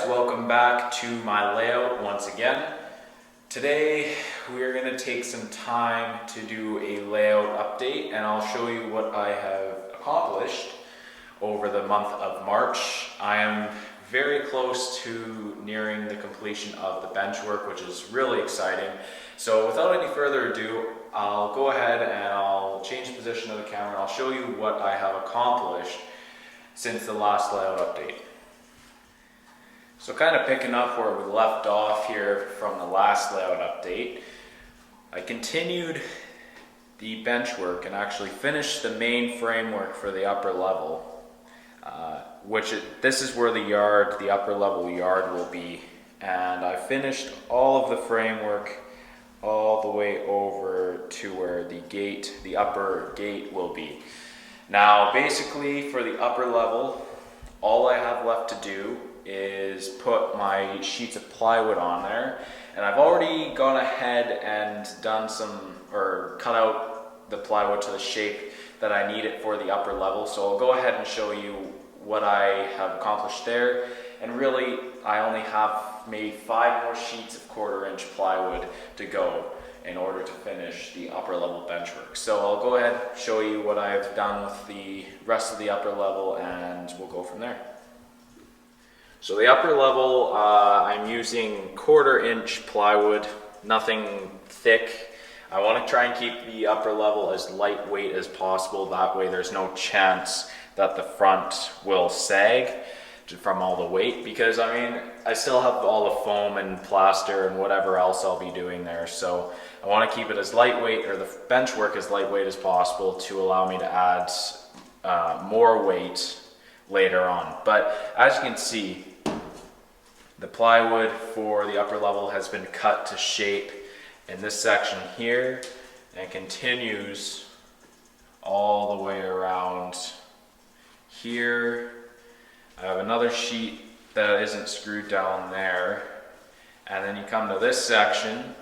welcome back to my layout once again. Today we're going to take some time to do a layout update, and I'll show you what I have accomplished over the month of March. I am very close to nearing the completion of the bench work, which is really exciting. So without any further ado, I'll go ahead and I'll change the position of the camera and I'll show you what I have accomplished since the last layout update. So kind of picking up where we left off here from the last layout update, I continued the bench work and actually finished the main framework for the upper level, this is where the upper level yard will be. And I finished all of the framework all the way over to where the upper gate will be. Now basically for the upper level, all I have left to do is put my sheets of plywood on there, and I've already gone ahead and done cut out the plywood to the shape that I need it for the upper level. So I'll go ahead and show you what I have accomplished there. And really, I only have maybe 5 more sheets of 1/4 inch plywood to go in order to finish the upper level bench work. So I'll go ahead and show you what I've done with the rest of the upper level, and we'll go from there. So the upper level, I'm using 1/4 inch plywood, nothing thick. I want to try and keep the upper level as lightweight as possible. That way there's no chance that the front will sag from all the weight, because I mean, I still have all the foam and plaster and whatever else I'll be doing there. So I want to keep it as lightweight, or the bench work as lightweight as possible, to allow me to add more weight later on. But as you can see, the plywood for the upper level has been cut to shape in this section here, and continues all the way around here. I have another sheet that isn't screwed down there, and then you come to this section.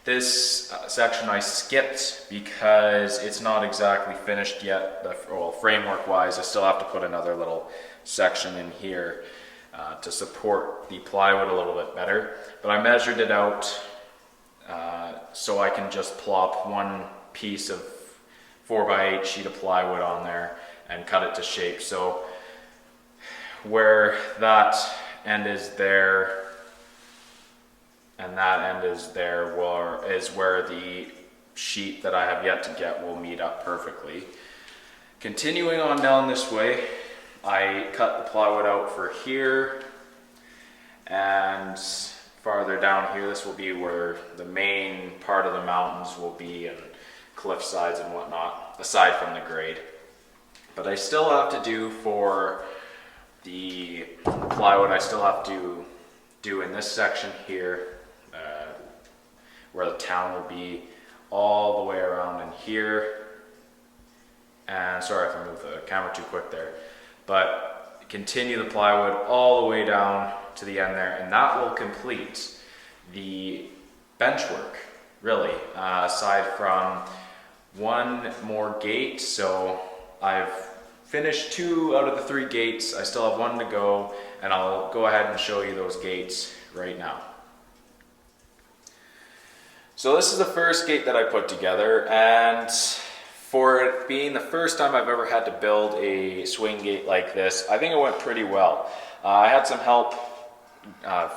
This section I skipped because it's not exactly finished yet. Well, framework wise, I still have to put another little section in here to support the plywood a little bit better. But I measured it out so I can just plop one piece of 4x8 sheet of plywood on there and cut it to shape. So where that end is there and that end is there is where the sheet that I have yet to get will meet up perfectly. Continuing on down this way, I cut the plywood out for here, and farther down here, this will be where the main part of the mountains will be, and cliff sides and whatnot, aside from the grade. But I still have to do for the plywood, I still have to do in this section here, where the town will be, all the way around in here. And sorry if I moved the camera too quick there, but continue the plywood all the way down to the end there, and that will complete the bench work, really, aside from one more gate. So I've finished 2 out of the 3 gates. I still have 1 to go, and I'll go ahead and show you those gates right now. So this is the first gate that I put together, and for it being the first time I've ever had to build a swing gate like this, I think it went pretty well. I had some help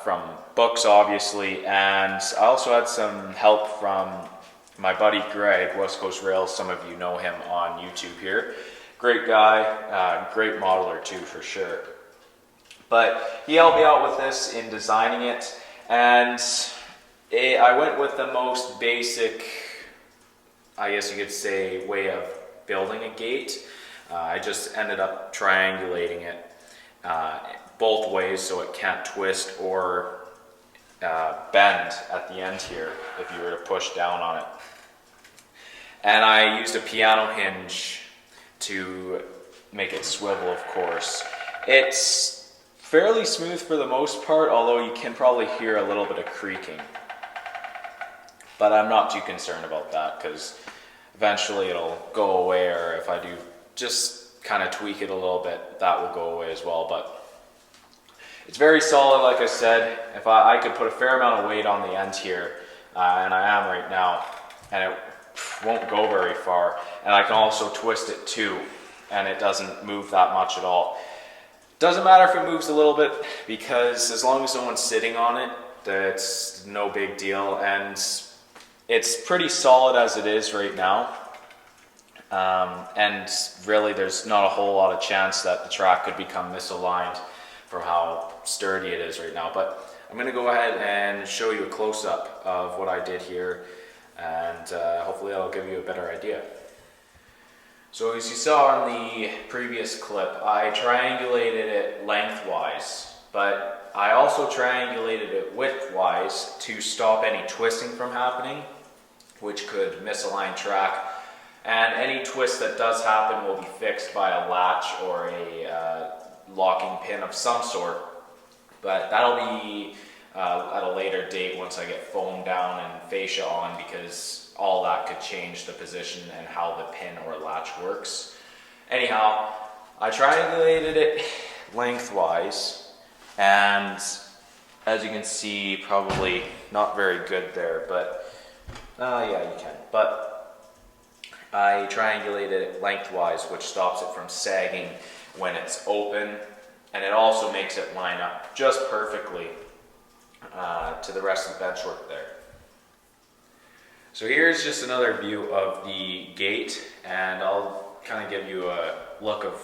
from books, obviously, and I also had some help from my buddy Greg, West Coast Rails. Some of you know him on YouTube here. Great guy, great modeler too, for sure. But he helped me out with this in designing it, and I went with the most basic, I guess you could say, way of building a gate. I just ended up triangulating it both ways so it can't twist or bend at the end here if you were to push down on it. And I used a piano hinge to make it swivel, of course. It's fairly smooth for the most part, although you can probably hear a little bit of creaking. But I'm not too concerned about that, because eventually it'll go away, or if I do just kind of tweak it a little bit, that will go away as well. But It's very solid, like I said. If I could put a fair amount of weight on the end here, and I am right now, and it won't go very far. And I can also twist it too, and it doesn't move that much at all. Doesn't matter if it moves a little bit, because as long as someone's sitting on it, it's no big deal, and it's pretty solid as it is right now. And really there's not a whole lot of chance that the track could become misaligned from how sturdy it is right now. But I'm going to go ahead and show you a close-up of what I did here, and hopefully that'll give you a better idea. So as you saw in the previous clip, I triangulated it lengthwise, but I also triangulated it widthwise to stop any twisting from happening, which could misalign track. And any twist that does happen will be fixed by a latch or a locking pin of some sort, but that'll be at a later date once I get foam down and fascia on, because all that could change the position and how the pin or latch works. Anyhow, I triangulated it lengthwise, and as you can see, probably not very good there, but yeah, you can. But I triangulated it lengthwise, which stops it from sagging when it's open, and it also makes it line up just perfectly to the rest of the benchwork there. So here's just another view of the gate, and I'll kind of give you a look of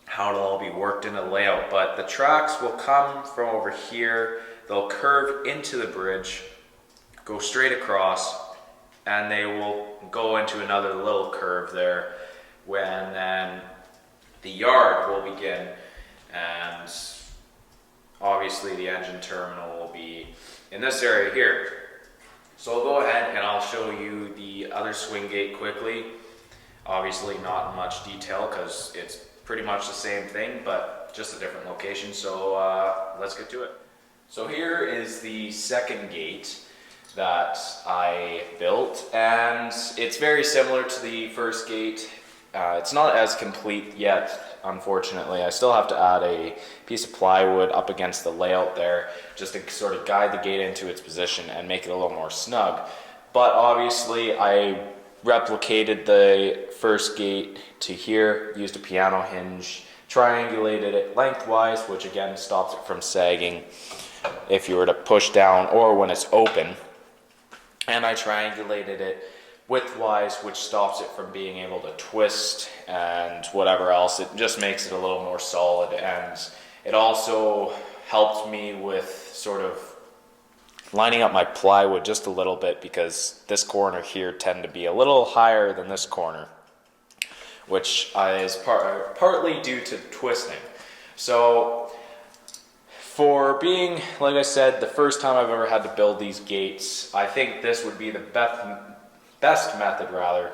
how it'll all be worked in a layout. But the tracks will come from over here, they'll curve into the bridge, go straight across, and they will go into another little curve there, when then the yard will begin, and obviously the engine terminal will be in this area here. So I'll go ahead and I'll show you the other swing gate quickly. Obviously not in much detail because it's pretty much the same thing, but just a different location. So let's get to it. So here is the second gate that I built, and it's very similar to the first gate. It's not as complete yet, unfortunately. I still have to add a piece of plywood up against the layout there just to sort of guide the gate into its position and make it a little more snug. But obviously I replicated the first gate to here, used a piano hinge, triangulated it lengthwise, which again stops it from sagging if you were to push down or when it's open. And I triangulated it widthwise, which stops it from being able to twist and whatever else. It just makes it a little more solid, and it also helped me with sort of lining up my plywood just a little bit, because this corner here tend to be a little higher than this corner, which is partly due to twisting. So for being, like I said, the first time I've ever had to build these gates, I think this would be the best method rather,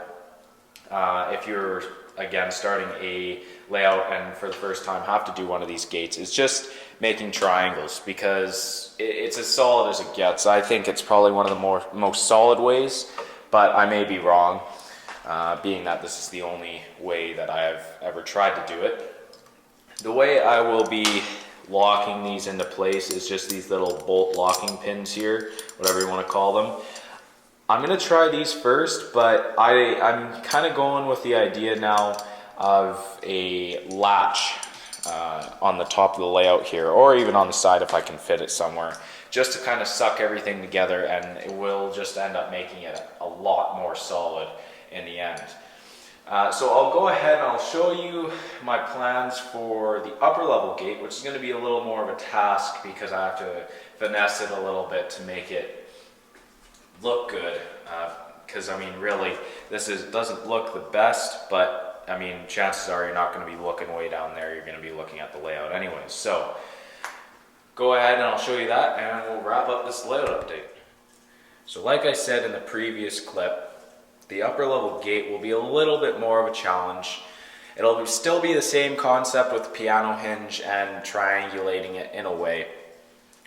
if you're again starting a layout and for the first time have to do one of these gates, is just making triangles, because it's as solid as it gets. I think it's probably one of the most solid ways, but I may be wrong, being that this is the only way that I have ever tried to do it. The way I will be locking these into place is just these little bolt locking pins here, whatever you want to call them. I'm going to try these first, but I'm kind of going with the idea now of a latch on the top of the layout here, or even on the side if I can fit it somewhere, just to kind of suck everything together, and it will just end up making it a lot more solid in the end. So I'll go ahead and I'll show you my plans for the upper level gate, which is going to be a little more of a task because I have to finesse it a little bit to make it look good. Because I mean, really, doesn't look the best, but I mean, chances are you're not going to be looking way down there. You're going to be looking at the layout anyways. So go ahead and I'll show you that, and we'll wrap up this layout update. So like I said in the previous clip, the upper level gate will be a little bit more of a challenge. It'll still be the same concept with the piano hinge and triangulating it in a way.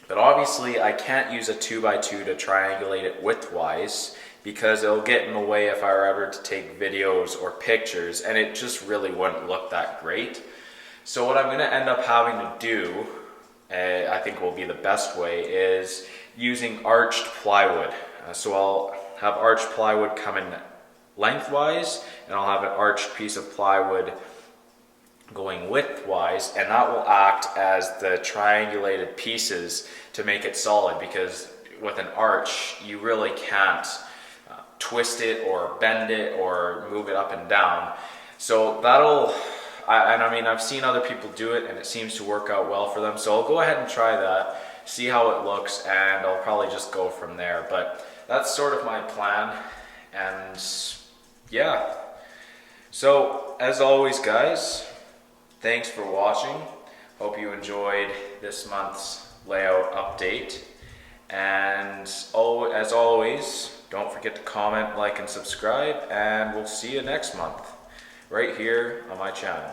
But obviously I can't use a 2x2 to triangulate it widthwise, because it'll get in the way if I were ever to take videos or pictures, and it just really wouldn't look that great. So what I'm going to end up having to do, I think will be the best way, is using arched plywood. So I'll have arched plywood coming lengthwise, and I'll have an arched piece of plywood going widthwise, and that will act as the triangulated pieces to make it solid, because with an arch you really can't twist it or bend it or move it up and down. So that'll, I mean, I've seen other people do it and it seems to work out well for them, so I'll go ahead and try that, see how it looks, and I'll probably just go from there. But that's sort of my plan, and yeah. So as always, guys, thanks for watching. Hope you enjoyed this month's layout update. And as always, don't forget to comment, like, and subscribe, and we'll see you next month right here on my channel.